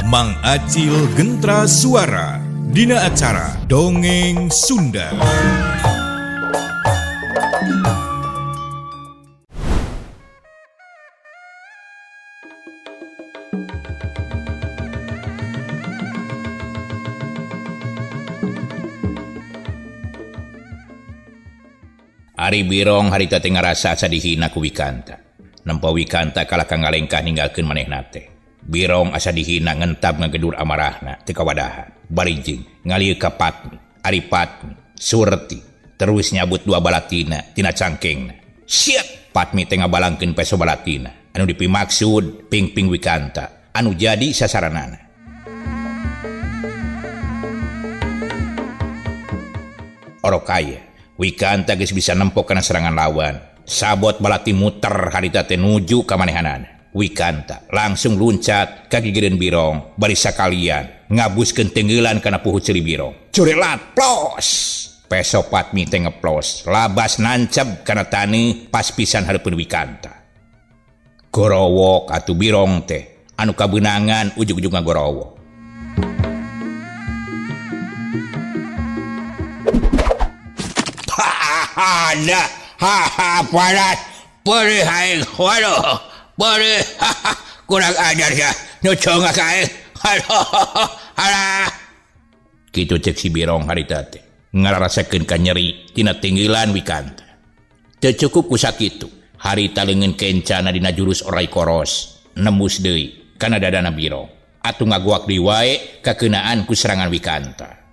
Mang Acil Gentra Suara dina acara Dongeng Sunda. Ari Birong harita teu ngarasa asa dihina ku Wikanta. Nempo Wikanta kalah kangalengkah ninggalkeun manehna teh. Birong asa dihina ngentab ngagedur amarahna teu kawadahan. Barijing ngalieu ka Patmi, Ari Patmi, Surti, terus nyabut dua balatina tina cangkengna. Siap Patmi teh ngabalangkeun peso balatina anu dipimaksud ping-ping Wikanta anu jadi sasaranana. Orokaya Wikanta geus bisa nempok kana serangan lawan. Sabot balati muter harita teh nuju ka manehanana. Wikanta langsung luncat ka gigireun Birong bari sakalian ngabuskeun tenggeulan kana puhut ceuli Birong. Curelat plos. Peso Patmi teh ngeplos, labas nancep kana tani pas pisan hareupeun Wikanta. Gorowok atuh Birong teh anu kabeunangan ujug-ujug ngagorowok. Haha panas perih aing waduh perih kurang ajar ya nyocong ka aing aduh alah kitu cek si Birong harita teh ngararasakeun ka nyeri tina tinggilan Wikanta. Teu cukup ku sakitu harita leungeun kencana dina jurus orai koros nembus deui kana dadana Birong atuh ngaguak deui wae kakeunaan ku serangan Wikanta.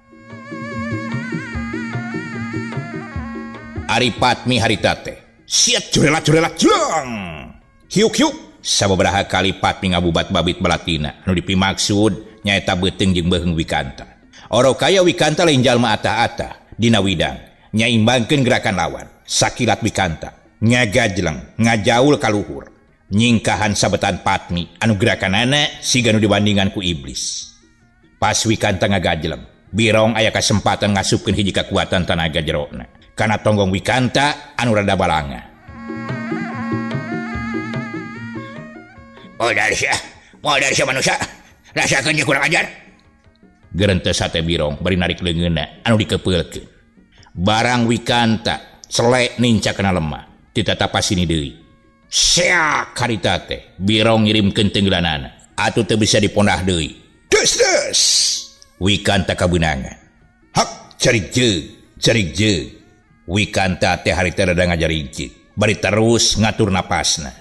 Ari Patmi harita teh siat jurelat jlang hiuk sababaraha kali Patmi ngabubat babit balatina anu dipimaksud nyaeta beuteung jeung beuheung Wikanta. Orokaya Wikanta lain jalma ata-ata dina widang nyaimbangkeun gerakan lawan. Sakilat Wikanta ngagajleng ngajaul ka luhur nyingkahan sabetan Patmi anu gerakanana siga nu dibandingan ku iblis. Pas Wikanta ngagajleng Birong aya kasempatan ngasupkeun hiji kakuatan tanaga jerona kana tonggong Wikanta anu rada balanga. Modal sia manusia, rasakeun je kurang ajar. Gerenteus hate Birong bari narik leungeunna anu dikepeulkeun. Barang Wikanta selek ninca kana lemah, ditatapasini deui. Seak harita teh Birong ngirimkeun tenggeulanana, atuh teu bisa dipondah deui. Des. Wikanta kabeunangan. Hak carig jeug. Wikanta teh harita rada ngajarigjeug bari terus ngatur napasna.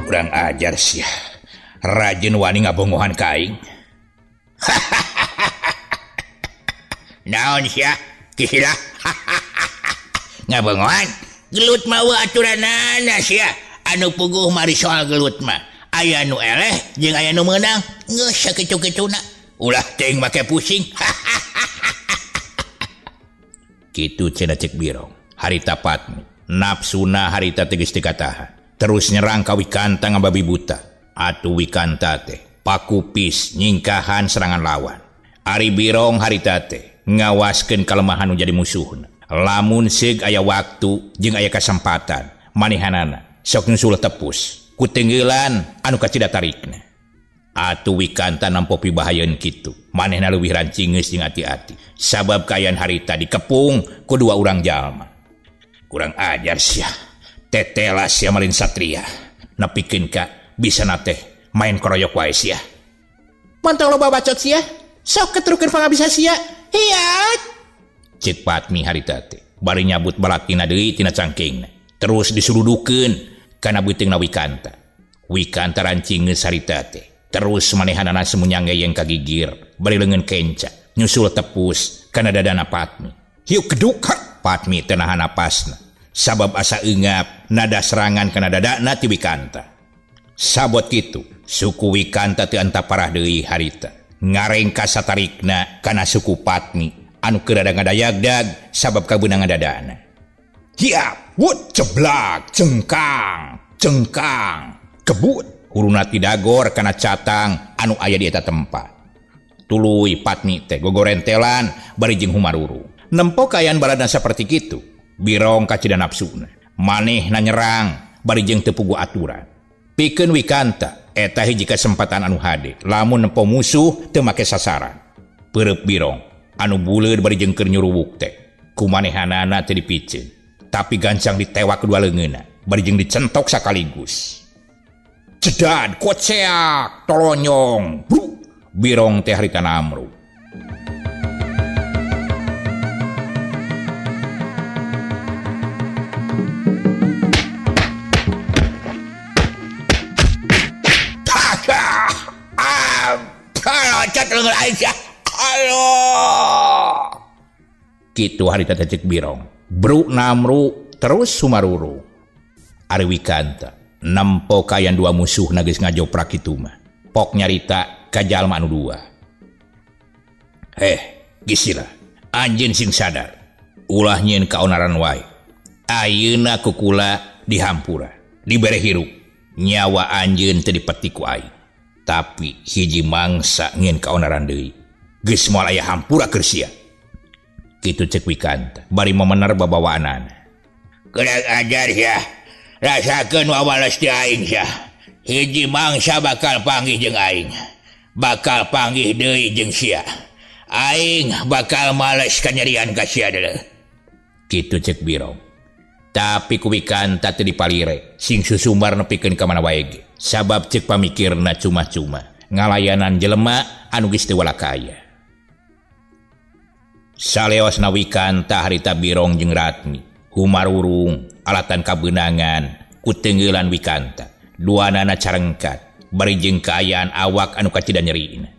Kurang ajar sia. Rajin wani ngabongohan ka aing. Naon sia? Kisilah. Ngabongohan? Gelut mah aturanana sia. Anu puguh mari soal gelut mah. Aya nu eleh jeung aya nu meunang. Geus sakitu-kituna. Ulah teuing make pusing. Kitu cenah cek Birong. Harita Patmi nafsuna harita teh geus teu katahan. Terus nyerang ka Wikanta ngababi buta. Atuh Wikanta teh pakupis nyingkahan serangan lawan. Ari Birong harita teh ngawaskeun kalemahan nu jadi musuhna. Lamun seug aya waktu jeung aya kasempatan manehanana sok nyusul tepus ku tenggeulan anu kacida tarikna. Atuh Wikanta nampo pibahayeun kitu. Manehna leuwih rancingeus jeung ati-ati. Sabab kaayaan harita dikepung ku dua urang jalma. Kurang ajar sia. Tetelas sia marin satria. Nepikeun ka bisa teh main koroyok wae sia. Mantong loba bacot sia. Sok keterukeun pangabisa sia. Hiat. Cek Patmi harita teh bari nyabut balatina deui tina cangkengna. Terus disurudukeun kana beuteungna Wikanta. Wikanta rancingeus harita teh. Terus manehanana semunyangeyeng kagigir bari leungeun kenca nyusul tepus kana dadana Patmi. Hiuk keduk Patmi teu nahan napasna sabab asa eungap nada serangan kana dadana ti Wikanta. Sabot kitu suku Wikanta teu anta parah deui harita ngarengka satarikna kana suku Patmi anu keur rada ngadayagdag sabab kabeunangan dadana. Hiap wut ceblak cengkang kebut huruna ti dagor kana catang anu aya di eta tempat. Tuluy Patmi teh gogorentelan bari jeung humaruru. Nempo kaayaan balada saperti kitu Birong kacida nafsuna. Manehna nyerang bari jeung teu puguh aturan. Pikeun Wikanta eta hiji kesempatan anu hade lamun nempo musuh teu make sasaran. Peureup Birong anu buleud bari jeung keur nyuruwuk teh kumanehanana teu dipiceun, tapi gancang ditewak kedua leungeunna bari jeung dicentok sakaligus. Jedad koceak tolonyong bruk Birong teh harita namru. Kitu harita teh cek Birong bruk namru terus sumaruru. Ari Wikanta nempo kayan dua musuh geus ngajoprak kitu mah pok nyarita ka jalma anu dua. Gisila anjeun sing sadar ulah nyieun kaonaran wae. Ayeuna kukula dihampura dibere hirup nyawa anjeun teu dipeti ku aing, tapi hiji mangsa ngieun kaonaran deui geus moal aya hampura keur sia. Kitu cek Wikanta bari memener babawaanana. Kurang ajar ya, rasakeun wawalas ti aing sia. Hiji mangsa bakal panggih jeung aing, bakal panggih deui jeung sia. Aing bakal males kanyerian ka sia deuleu. Kitu cek Birong. Tapi ku Wikanta teu dipalire sing susumbar nepikeun ka mana wae ge. Sabab cek pamikirna cuma-cuma ngalayanan jelema anu geus teu walakaya. Saleosna Wikanta harita Birong jeung Ratmi humarurung alatan kabeunangan ku teungeulan Wikanta. Duanana carengkat bari jeung kaayaan awak anu kacida nyeriina.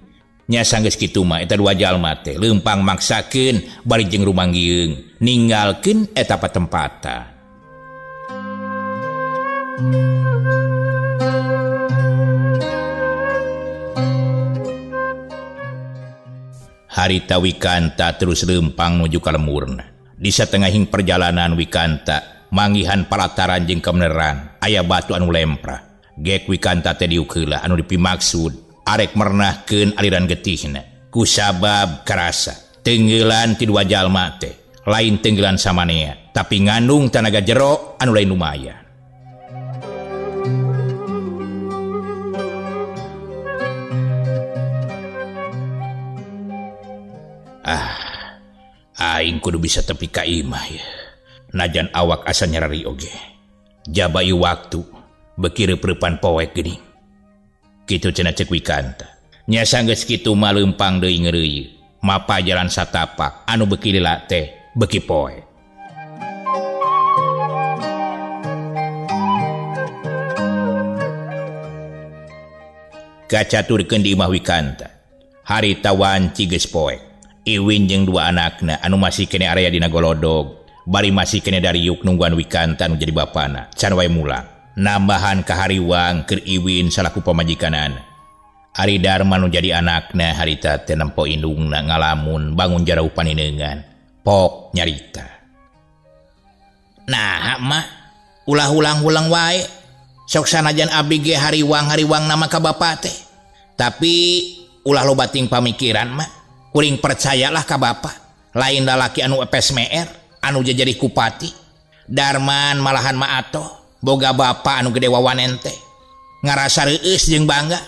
Nya sanggeus kitu mah eta dua jalma teh leumpang maksakeun bari jeung rumanggieung ninggalkeun eta patempatan. Harita Wikanta terus leumpang nuju ka lemurna. Di satengahing perjalanan Wikanta manggihan palataran jeung kebeneran aya batu anu lemprah. Gek Wikanta teh diuk heula anu dipimaksud arek mernahkeun aliran getihna. Kusabab karasa teungeulan ti dua jalma teh lain teungeulan samanea, tapi ngandung tanaga jero anu lain lumayan. Aing kudu bisa tepi ka imah ya. Najan awak asa nyarari oge. Jabai waktu beki reup-reupan poek geuning. Kitu cenah cek Wikanta. Nya sanggeus kitu mah leumpang deui ngeureuyeuh. Mapa jalan satapak anu beki lila teh beki poek. Kacaturkeun di imah Wikanta. Harita wanci geus poek. Iwin jeung dua anakna anu masih kene area dina golodog bari masih kene dariuk nungguan Wikanta anu jadi bapana can wae mulang nambahan kahariwang keur Iwin salaku pamajikanana. Ari Darma anu jadi anakna harita teh nempo indungna ngalamun bangun jarau paninengan pok nyarita. Nah mah ulah ulang-ulang wae sok sanajan abdi ge hariwang nama ka bapa teh, tapi ulah loba ting pamikiran mah kuring percayalah ka bapa lain lalaki anu epes meer anu jadi kupati. Darman malahan maato boga bapa anu gede wawanen teh ngarasa reueus jeung bangga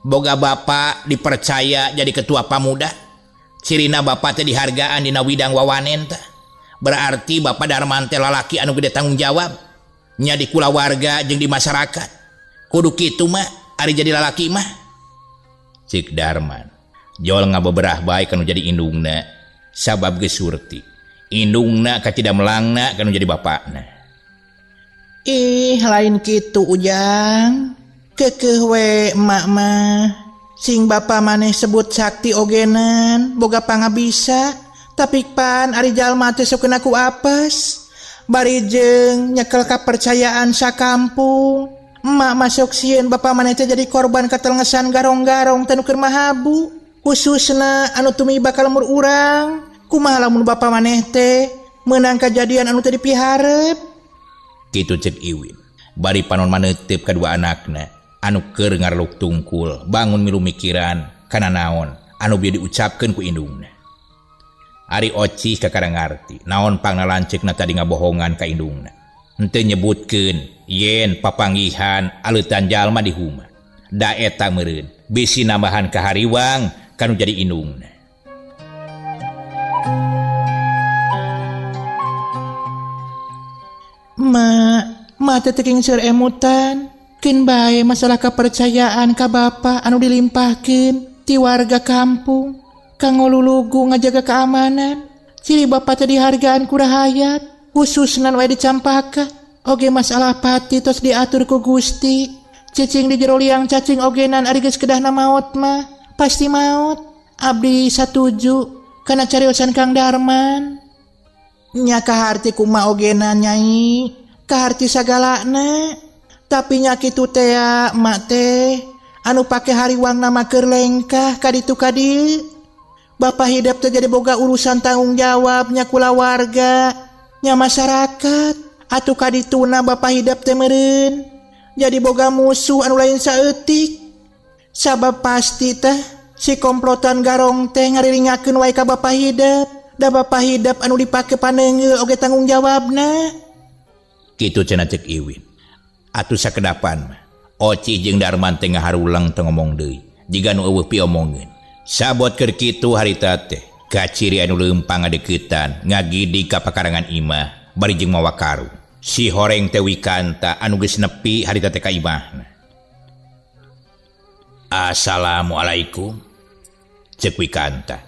boga bapa dipercaya jadi ketua pamuda. Cirina bapa teh dihargaan dina widang wawanen teh berarti bapa Darman teh lalaki anu gede tanggung jawab nya di kulawarga jeung di masyarakat. Kudu kitu mah ari jadi lalaki mah cik Darman. Jol ngabeberah baik kanu jadi indungna sabab geus surti. Indungna kacida melangna kanu jadi bapakna. Ih lain kitu Ujang. Keukeuh we emak mah. Sing bapa maneh sebut sakti ogenan boga pangabisa, tapi pan ari jalma teh sok kena ku apes. Bari jeung nyekel kapercayaan sakampung. Emak masuk sieun bapa maneh teh jadi korban katelngesan garong-garong tanu keur mahabu. Khususna anu tumiba ka lemur urang. Kumaha lamun bapa maneh teh meunang kajadian anu teu dipiharep. Kitu cek Iwin. Bari panon maneuteup kadua anakna anu keur ngareluk tungkul bangun milu mikiran kana naon anu bieu diucapkeun ku indungna. Ari Ocih kakara ngarti naon pangnalancekna tadi ngabohongan ka indungna. henteu nyebutkeun yen papanggihan aleutan jalma di huma. Da eta meureun bisi nambahan ka hariwang kanu jadi indungna. Ma teu seur emutan. Keun bae masalah kepercayaan ka bapa anu dilimpahkeun ti warga kampung kanggo lulugu ngajaga keamanan. Ciri bapa teh dihargaan ku rahayat, khususna we dicampaka. Oge masalah pati tos diatur ku Gusti. Cicing di jero liang cacing ogenan ari geus kedahna maot mah pasti maot. Abdi satuju kana cariosan Kang Darman. Nya kaharti kumaha ogenan Nyai, kaharti sagalana. Tapi nya kitu teh emak teh anu pake hariwang nama keur lengkah kaditu kadieu. Bapa hidup teh jadi boga urusan tanggung jawab nya kula warga, nya masyarakat. Atuh kadituna bapa hidup teh meureun jadi boga musuh anu lain saeutik. Sabab pasti teh si komplotan garong teh ngariringakeun wae ka bapa hidup. Da bapa hidup anu dipake paneungeul oge tanggung jawabna. Kitu cenah cek Iwin. Atuh sakedapan mah Oci jeung Darman teh ngaharulang teu ngomong deui jiga nu eueuh piomongeun. Sabot keur kitu harita teh kaciri anu leumpang ngadeuketan ngagidi ka pakarangan imah bari jeung mawa karu. Si horeng teh Wikanta anu geus nepi harita teh ka imahna. Assalamualaikum cek Wikanta.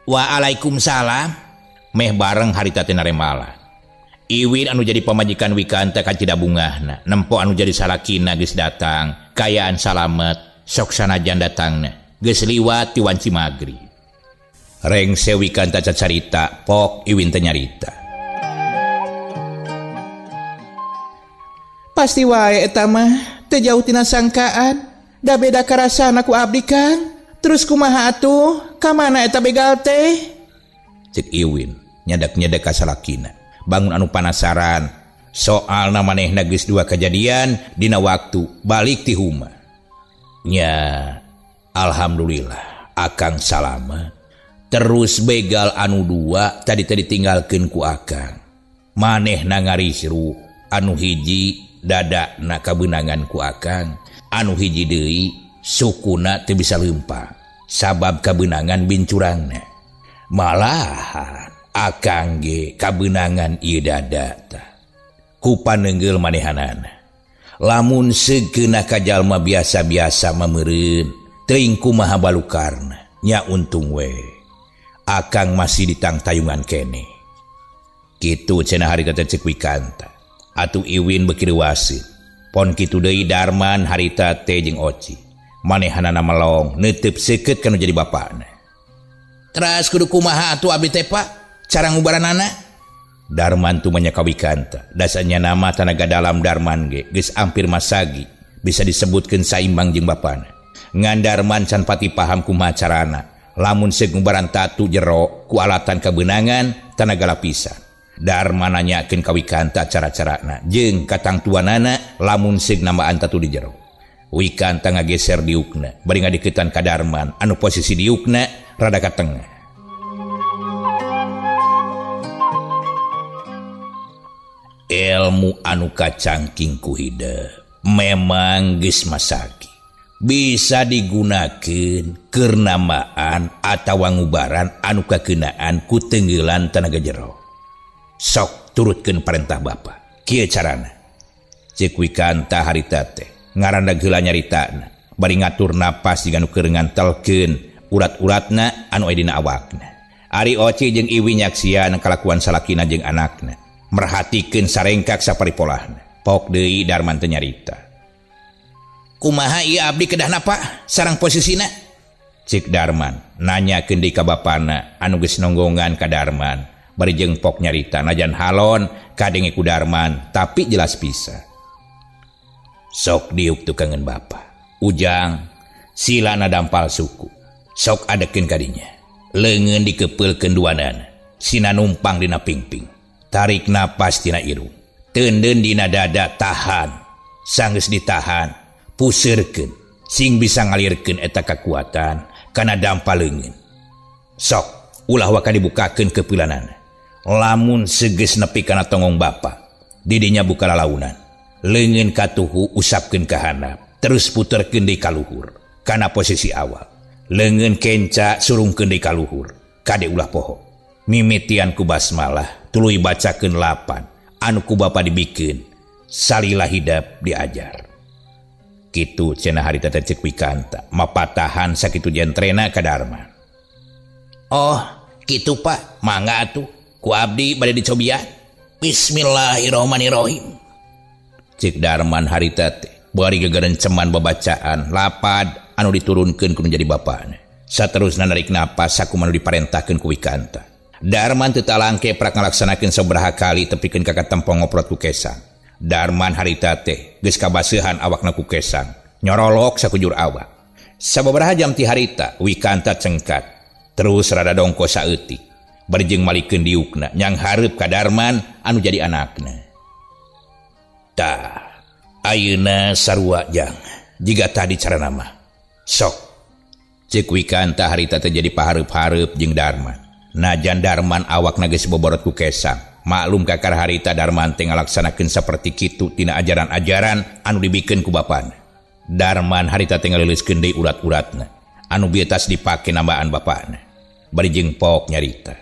Waalaikumsalam meh bareng harita teh naremala. Iwin anu jadi pamajikan Wikanta ka cidabungahna nempo anu jadi salakina geus datang kayaan salamet sok sanajan datangna geus liwat ti wanci maghrib. Rengse Wikanta cacarita pok Iwin teh nyarita. Pasti wae eta mah teu jauh tina sangkaan. Da beda karasana ku abdi Kang. Terus kumaha atuh? Ka mana eta begal teh? Cek Iwin nyadak-nyadak ka salakina. Bangun anu penasaran soal manehna geus dua kejadian dina waktu balik ti huma. Nya alhamdulillah akang salamet. Terus begal anu dua tadi ditinggalkeun ku akang. Manehna ngarisru anu hiji dadakna kabeunangan ku akang, anu hiji deui sukuna teu bisa leumpah sabab kabeunangan bincurangna. Malahan akang ge kabeunangan ieu dada tah ku paneungeul manehanana. Lamun segeuna ka jalma biasa-biasa mameureun teuing kumaha balukarna nya untung we akang masih ditang tayungan kene. Kitu cenah harita teh cek Wikanta. Atuh Iwin beuki wasit. Pon kitu deui Darman harita teh jeung Oci. Manehanana melong neuteup seukeut kanu jadi bapana. Teras kudu kumaha atuh abdi teh Pak? Cara ngubaranana? Darman tu manya ka Wikanta. Dasanya nama tanaga dalam Darman ge geus ampir masagi bisa disebutkeun saimbang jeung bapana. Ngan Darman can pati paham kumaha carana lamun seug ngubaran tatu jero ku alatan kabeunangan tanaga lapisan. Darman nanyakeun ka Wikanta cara-carana jeung katangtuanana lamun seug nambaan tatu di jero. Wikanta ngageser diukna bari ngadeuketan ka Darman anu posisi diukna rada ka tengah. Ilmu anu kacangking ku hidup memang geus masaki bisa digunakeun keur namaan atawa ngubaran anu kakeunaan ku teunggelan tanaga jero. Sok turutkeun parentah bapa kieu carana. Cek Wikanta harita teh ngarandag heula nyaritana bari ngatur napas jiga nu keur ngantelkeun urat-uratna anu aya dina awakna. Ari Oci jeung Iwi nyaksian kalakuan salakina jeung anakna. Merhatikeun sarengkak saparipolahna. Pok deui Darman teh nyarita. Kumaha ieu abdi kedahna Pak? Sareng posisina? Cik Darman nanyakeun deui ka bapana anu geus nonggongan ka Darman. Bari jeung Pok nyarita najan halon kadenge ku Darman tapi jelas pisan. Sok diuk tukangeun bapa. Ujang silana dampal suku. Sok adekeun ka dinya. Leungeun dikepeulkeun duanana. Sina numpang dina pingping. Tarik napas tina irung. Teundeun dina dada tahan. Sanggeus ditahan, puseurkeun sing bisa ngalirkeun eta kakuatan kana dampal leungeun. Sok ulah waka dibukakeun keupilanana. Lamun segeus nepi kana tongong bapa, Didinya buka lalaunan. Leungeun katuhu usapkeun ka handap, terus puterkeun deui ka luhur kana posisi awal. Leungeun kenca surungkeun deui ka luhur kade ulah poho. Mimitian ku basmalah tuluy bacakeun 8 anu ku bapa dibikeun. Salilah hidap diajar. Kitu cenah harita teh ceuk Wikanta mapatahan sakitu jentrena ka Darman. Oh, kitu Pak, mangga atuh. Ku abdi bade dicobian. Bismillahirrahmanirrahim. Cik Darman harita teh bari gegerenceman babacaan lapad anu diturunkeun ku nu jadi bapana. Saterusna narik napas sakumaha diparentahkeun ku Wikanta. Darman teu talangke prak ngalaksanakeun sabaraha kali tepikeun ka katempong ngoprot ku Kesang. Darman harita teh geus kabaseuhan awakna ku Kesang, nyorolok sakujur awak. Sababaraha jam ti harita Wikanta cengkat, terus rada dongko saeutik, bari jeung malikeun diukna nyang hareup ka Darman anu jadi anakna. Tah, ayeuna sarua jang, jiga tadi carana mah. Sok. Ceuk Wikanta harita teh jadi pahareup-hareup jeung Darman. Najan Darman awakna geus boborot ku Kesang, maklum kakar harita Darman teh ngalaksanakeun saperti kitu tina ajaran-ajaran anu dibikeun ku bapana. Darman harita teh ngaleuleskeun deui urat-uratna anu bietas dipake nambaan bapana. Bari jeung pok nyarita.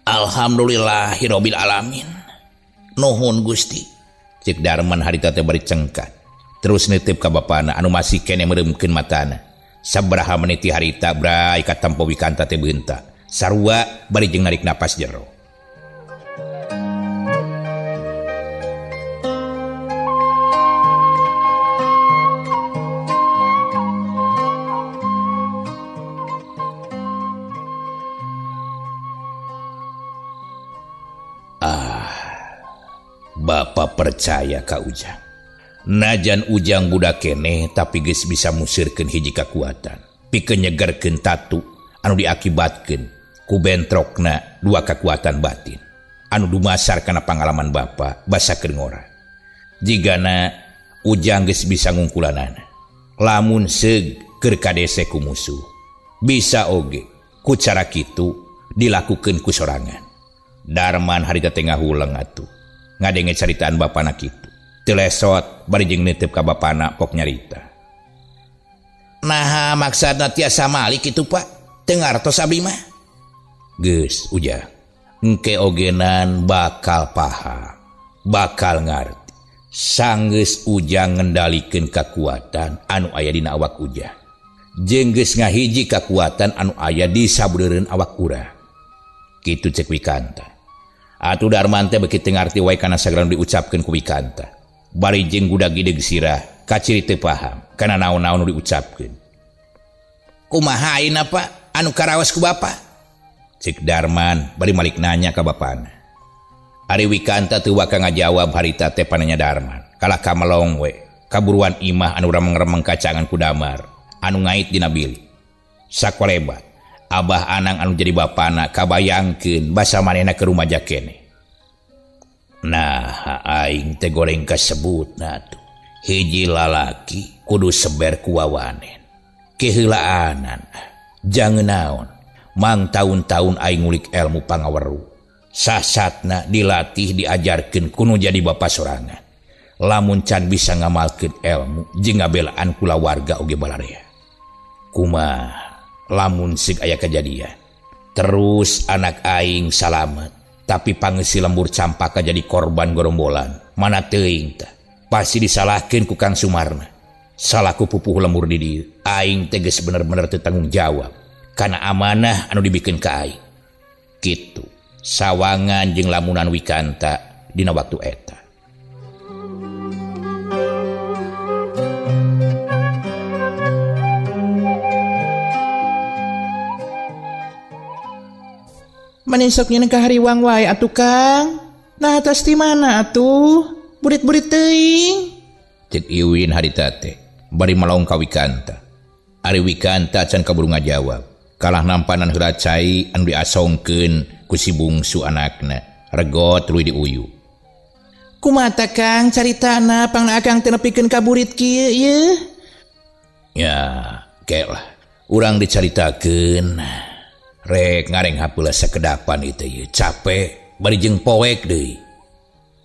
Alhamdulillahirabbil alamin. Nuhun Gusti. Cik Darman harita teh bari cengkat. Terus neuteup ka bapana anu masih kene meuremkeun matana. Sabaraha menit ti harita bray ka tampo Wikanta teh beuntak. Sarua bari jeung narik napas jero. Bapa percaya ka Ujang. Najan Ujang budak keneh tapi geus bisa musirkeun hiji kakuatan. Pikeun nyegerkeun tatu anu diakibatkeun ku bentrokna dua kekuatan batin anu dumasar kana pangalaman bapa basakeun ngora. Jigana Ujang geus bisa ngungkulanana. Lamun seug keur kadese ku musuh. Bisa oge ku cara kitu dilakukeun ku sorangan. Darman harita teh ngahuleng atuh. Ngadenge caritaan bapana kitu. Teu lesot bari jeung neuteup ka bapana pok nyarita. Naha maksudna tiasa malik kitu Pak? Teu ngartos abdi mah. Geus Ujang. Engke ogenan bakal paham, bakal ngarti. Sanggeus Ujang ngendalikeun kakuatan anu aya dina awak Ujang. Jeung geus ngahiji kakuatan anu aya di sabeureureun awak urang. Kitu ceuk Wikanta. Atuh Darman teh beuki teu ngarti wae kana sagala nu diucapkeun ku Wikanta. Bari jeung budak gideg sirah kaciri teu paham kana naon-naon nu diucapkeun. Kumaha ayeuna Pak anu karaos ku bapa? Cik Darman bari malik nanya ka bapana. Ari Wikanta teu waka ngajawab harita teh pananya Darman. Kalah kamelong we kaburuan imah anu remeng-remeng kacangan ku Damar anu ngait dina bilik. Sakolebat Abah Anang anu jadi bapana kabayangkeun basa manehna ke rumah jakene. Nah, aing teh goreng kasebutna tuh. Hiji lalaki kudu seber ku wawanen. Keheulaanan. Jangan naon. Mang tahun-tahun aing ngulik ilmu pangaweruh. Sasatna dilatih diajarkeun kudu jadi bapa sorangan. Lamun can bisa ngamalkeun ilmu jeung ngabelaan kulawarga oge balarea. Kumaha lamun sig aya kejadian terus anak aing salamet tapi pangeusi lembur campaka jadi korban gorombolan mana teuing tah pasti disalahkeun ku Kang Sumarna. Salaku pupuh lembur di dieu aing teh geus bener-bener teu tanggung jawab kana amanah anu dibikeun ka aing. Kitu sawangan jeung lamunan Wikanta dina waktu eta. Manisok nyeun ka hariwang wae atuh Kang. Nah atas di mana atuh? Burit-burit teuing. Cek Iwin harita teh bari malaung ka Wikanta. Ari Wikanta can kaburu ngajawab. Kalah nampanan heula cai anu diasongkeun ku si bungsu anakna. Regot tuluy diuyu. Kumata Kang caritana pangna akang teu nepikeun ka burit kieu ye? Ya, kelah. Urang dicaritakeun. Rek ngareng hapeula sakedapan itu ye capek bari jeung poek deui.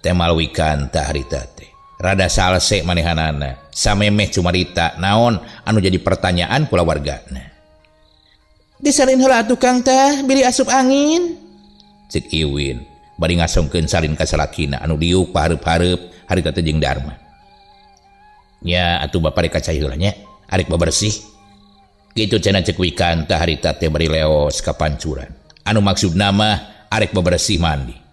temal wikanta harita teh. Rada salse manehanana, samemeh cumarita naon anu jadi pertanyaan kula wargana. Disalin heula atuh Kang teh, bili asup angin. Cik Iwin bari ngasongkeun salin ka salakina anu diuk pahareup-hareup harita teh jeung Darman. Nya atuh bapa rek cai heula nya, arek babersih. Kitu cenah cek wikanta harita teh bari leos ka pancuran. Anu maksudna mah arek babersih mandi.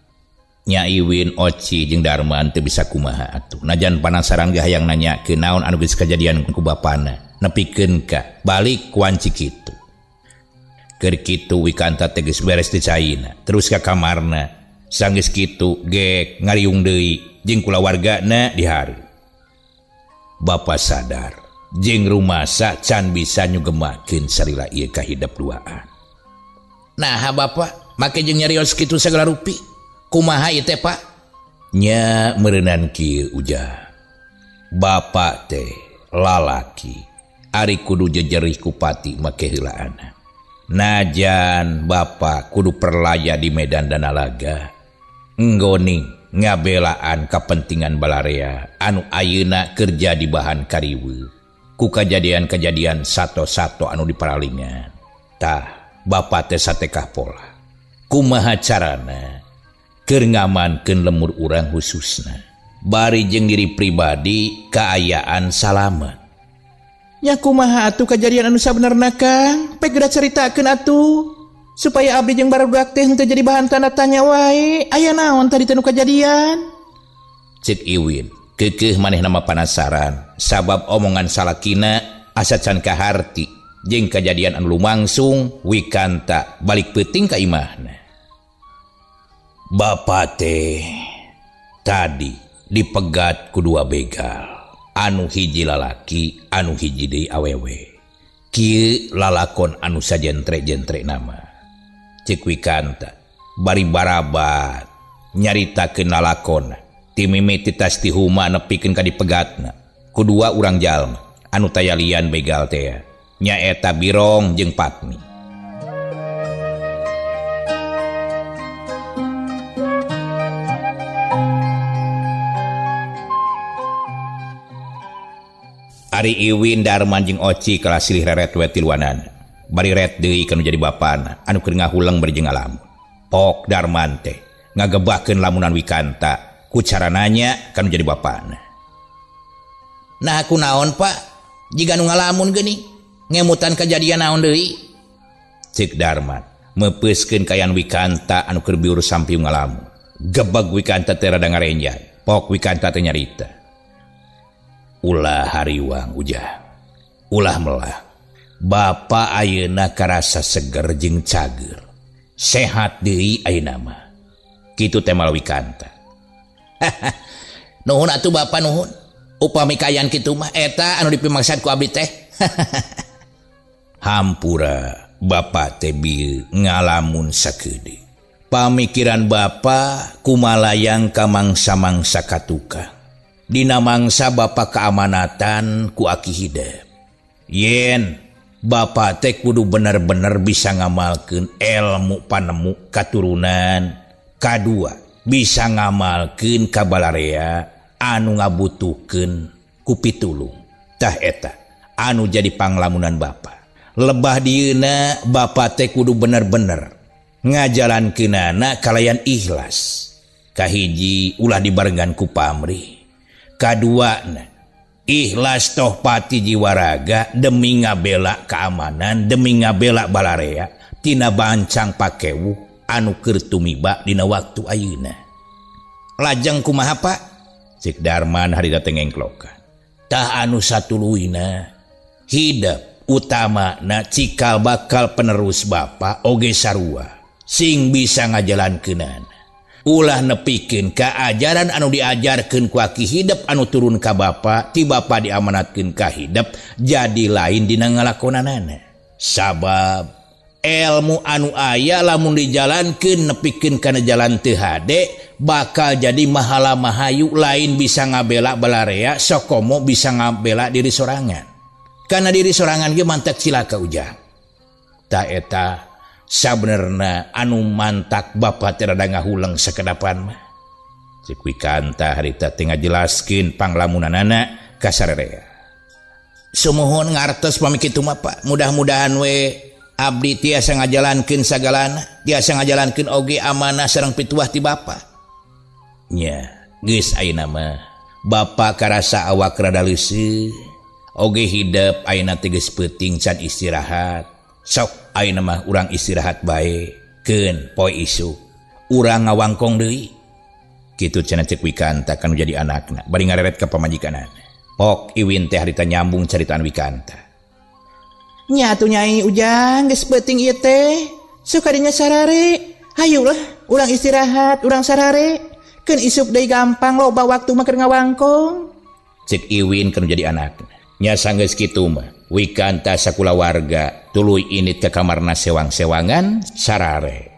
Nya Iwin, Oci jeung Darman teu bisa kumaha atuh. Najan panasaran ge hayang nanyakeun naon anu geus kajadian ku bapana, nepikeun ka balik ku wanci kitu. Keur kitu wikanta teh geus beres teh caina, terus ka kamarna. Sanggeus kitu ge ngariung deui jeung kulawargana di hareup. Bapa sadar jeung rumasa can bisa nyugemakeun salila ieu ka hidep duaan. Nah, Bapak, make jeung nyarios kitu sagala rupi. Kumaha ieu teh, Pak? Nya meureunnan kieu ujah. Bapak teh lalaki ari kudu jejerih ku pati make heulaana. Najan Bapak kudu perlaya di medan Danalaga, nggoning ngabelaan kapentingan balarea anu ayeuna kerja di bahan kariweuh ku kajadian-kajadian sato-sato anu diparalingan. Tah, Bapak teh satekah pola. Kumaha carana keur ngamankeun lemur urang khususna bari jeung diri pribadi kaayaan salamet. Ya kumaha atuh kajadian anu sabenerna Kang? Pek geura caritakeun atuh supaya abdi jeung barudak teh henteu jadi bahan tanda tanya wae. Aya naon tadi teh nu kajadian? Cik Iwin keukeuh manehna mah panasaran sabab omongan salakina asa can kaharti jeung kajadian anu lumangsung wikanta balik peuting ka imahna. Bapa teh tadi dipegat ku dua begal, anu hiji lalaki, anu hiji deui awewe. Kieu lalakon anu sajentre-jentre nama. Cik wikanta bari barabat nyaritakeun lalakonna ti mimiti tas ti huma nepikeun ka dipegatna kudua urang jalma anu tayalian begal teh nyaeta Birong jeung Patmi. Ari Iwin, Darman jeung Oci kelas silih reret we tiluanan. Bari ret deui kanu jadi bapana anu keur ngahulang bari jeung ngalamun. Pok Darman teh ngagebahkeun lamunan wikanta ku cara nanya kanu jadi bapana. Nah aku naon Pak? Jiga nu ngalamun geuning ngemutan kajadian naon deui? Cik Darman meupeuskeun kayan wikanta anu keur biur sampiung ngalamun. Gebeg wikanta teh rada ngarenjay. Pok wikanta teh nyarita. Ulah hariwang ujah, ulah melah. Bapa ayeuna karasa seger jeung cager, sehat deui ayeuna mah. Kitu teh malawi kanta. Nuhun atuh Bapa nuhun. Upami kayan kitu mah eta anu dipimaksad ku abdi teh. Hampura Bapa teh bieu ngalamun sakeudi. Pamikiran Bapa kumalayang ka mangsa-mangsa katukang. Dina mangsa Bapa keamanatan ku aki hidep. Yen Bapa teh kudu bener-bener bisa ngamalkeun ilmu panemu katurunan. Kadua bisa ngamalkeun kabalarea anu ngabutuhkeun ku pitulung. Tah eta anu jadi panglamunan Bapa. Lebah dieuna Bapa teh kudu bener-bener ngajalankeunana kalayan ikhlas. Kahiji ulah dibarengan ku pamrih. Kaduana ikhlas toh pati jiwa raga demi ngabela keamanan, demi ngabela balarea tina bancang pakewu anu keur tumiba dina waktu ayeuna. Lajeng kumaha Pak? Cik Darman harita teh ngengklokan. Tah anu satuluyna hidep utamana cikal bakal penerus Bapa oge sarua sing bisa ngajalankeunana. Ulah nepikeun ka ajaran anu diajarkeun ku aki hidep anu turun ka Bapa, ti Bapa diamanatkeun ka hidep jadi lain dina ngalakonanana. Sabab ilmu anu aya lamun dijalankeun nepikeun kana jalan teu hade bakal jadi mahala mahayu lain bisa ngabela balarea sokomo bisa ngabela diri sorangan. Kana diri sorangan ge mantak cilaka ujang. Ta eta sabenerna anu mantak Bapa teh rada ngahulang sakedapan mah. Cek Wikanta harita tengah jelaskin panglamunanana ka sararea. Sumuhun ngartos pami kitu mah Pak. Mudah-mudahan we abdi tiasa ngajalankeun sagalana, tiasa ngajalankeun oge amanah sareng pituah ti Bapa. Nya, geus ayeuna mah Bapa karasa awak rada leuseuh, oge hidup ayeuna teh geus peuting can istirahat. Sok ayeuna mah urang istirahat bae, keun poe isuk urang ngawangkong deui. Kitu cenah Cek Wikanta kanu jadi anakna, bari ngareret ka pamajikanana. Pok Iwin teh harita nyambung caritaan Wikanta. Nya atuh Nyai Ujang geus peuting ieu teh. Sok kadinya sarare. Hayulah urang istirahat, urang sarare. Keun isuk deui gampang loba waktu mah keur ngawangkong. Cek Iwin kanu jadi anakna. Nya sanggeus kitu mah Wikanta sakulawarga tuluy init ka kamarna sewang-sewangan sarare.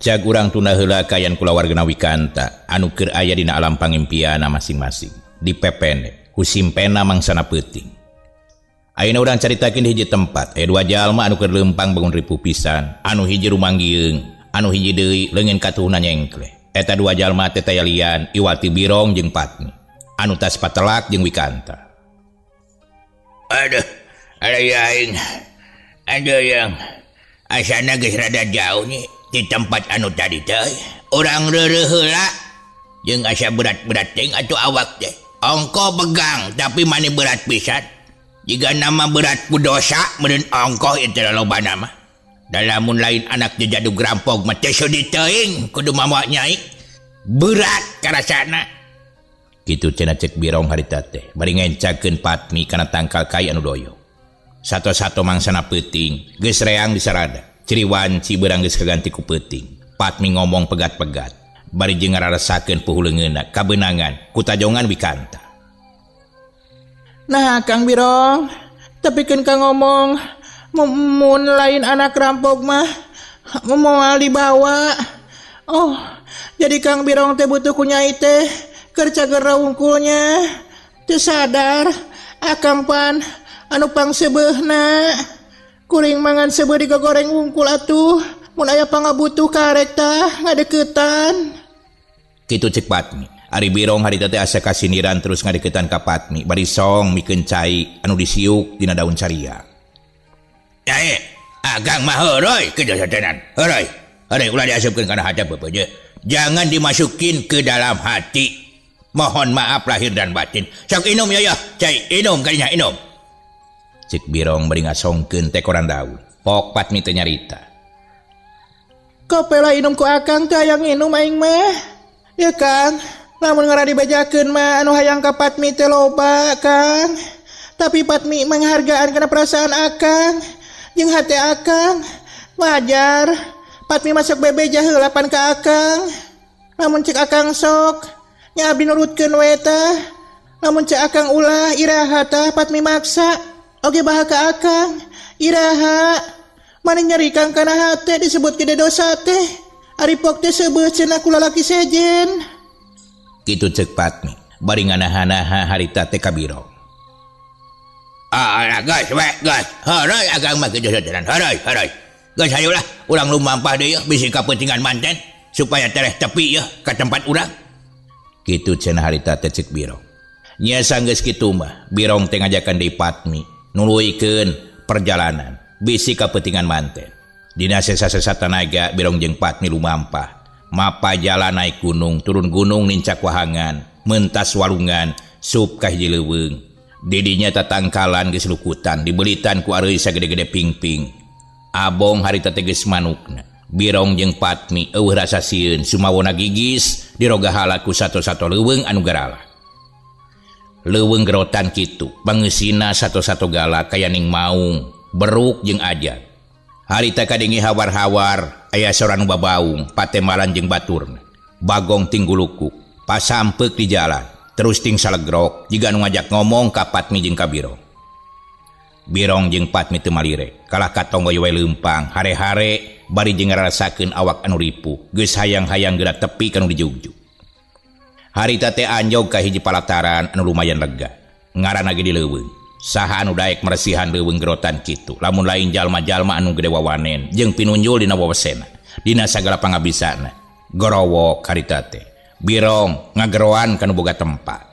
Cag urang tunda heula kayan kulawargana Wikanta anu keur aya dina alam pangimpiana masing-masing dipepene ku simpena mangsana peuting. Ayeuna urang caritakeun di hiji tempat aya dua jalma anu keur leumpang bangun ripuh pisan, anu hiji rumanggieung, anu hiji deui leungeun katuhna nyengkle. Eta dua jalma teh taya lian Iwati Birong jeung Patmi anu tas patelak jeung Wikanta. Aduh, ada yang asana geus rada jauh nih di tempat anu tadi teh. Urang reureuh heula jeung asa berat-berat teh atuh awak teh. Ongko begang tapi mani berat pisan. Jika nama berat ku dosa meureun ongko itu loba nama. Dalamun lain anak jejadug rampog mah teh sudi teuing kudu mamawa Nyai. Berat karasana. Kitu cenah Cek Birong harita teh bari ngencakeun Patmi kana tangkal kai anu doyo. Sato-sato mangsana peuting geus reang di sarada. Ciriwan ciberang geus kaganti ku peuting. Patmi ngomong pegat-pegat bari jeung ngararesakeun puhuleungeunna kabeunangan ku tajongan Wikanta. Nah Kang Birong, tapi kan Kang ngomong mun lain anak rampok mah moal dibawa. Oh, jadi Kang Birong teh butuh ku Nyai teh keur cager raungkulnya. Teu sadar akang pan anu pangseubeuna. Kuring mangan seubeuh digoreng wungkul atuh. Mun aya pangabutuh karek tah ngadeuketan. Kitu Cek Patmi. Ari Birong harita teh asa kasiniran terus ngadeuketan ka Patmi bari song mikeun cai anu disiuk dina daun caria. Nyai, agang mah heureui kejasatenan. Heureui ulah diasupkeun kana hadap beupeut. Jangan dimasukin ke dalam hati. Mohon maaf lahir dan batin. Sok inum ya, cai, inum kadinya inum. Cek Birong bari ngasongkeun teh koran daun. Pok Patmi teh nyarita. Kopela inum ku akang teh hayang inum aing mah. Ya Kang, lamun ngaradi bajakeun mah anu hayang ka Patmi teh loba Kang. Tapi Patmi menghargaan kana perasaan akang jeung hate akang. Wajar Patmi masuk bebeja heula pan ka akang. Lamun cek akang sok nya abdi nurutkeun we tah. Lamun cek akang ulah iraha tah Patmi maksa. Oge baha ka akang. Iraha mani nyeri Kang kana hate disebut gede dosa teh. Ari pok teh seubeuh cenah ku lalaki sejen. Kitu Cek Patmi bari nganaha-naha harita teh ka Birong. Guys, heureui agang mah kejodohan. Heureui. Geus hayulah urang lumampah deui bisi ka peutingan manten supaya tereh tepi ya ka tempat urang. Kitu cenah harita teh Cek Birong. Nya sanggeus kitu mah Birong teh ngajakan deui Patmi nuluykeun perjalanan bisi ka peutingan manten. Dina sesa-sesa tanaga Birong jeung Patmi lumampah. Mapa jalan naik gunung, turun gunung nincak wahangan, mentas walungan, sup ka hiji leuweung. Didinya tatangkalan geus lukutan, dibelitan ku areuy sagede-gede pingping. Abong harita teh geus manukna. Birong jeung Patmi eueuh rasa sieun sumawona gigis dirogahala ku sato-sato leuweung anu garala. Leuweung gerotan kitu, pangeusina sato-sato gala kaya ning maung, beruk jeung ajat. Harita kadenge hawar-hawar aya sora nu babaung patemalan jeung baturna. Bagong tinggulukuk pasampeuk di jalan terus ting salegrok jiga anu ngajak ngomong ka Patmi jeung ka Birong. Birong jeung Patmi teu malire kalah katonggoy we leumpang hare-hare bari jeung ngarasakeun awak anu ripuh geus hayang-hayang geura tepi kanu dijugjuk. Harita teh anjog ka hiji palataran anu lumayan lega. Ngaranna ge di leuweung. Saha anu daek maresihan leuweung gerotan kitu, lamun lain jalma-jalma anu gede wawanen jeung pinunjul dina wawasena, dina sagala pangabisana. Gorowok harita teh. Birong ngageroan kanu boga tempat.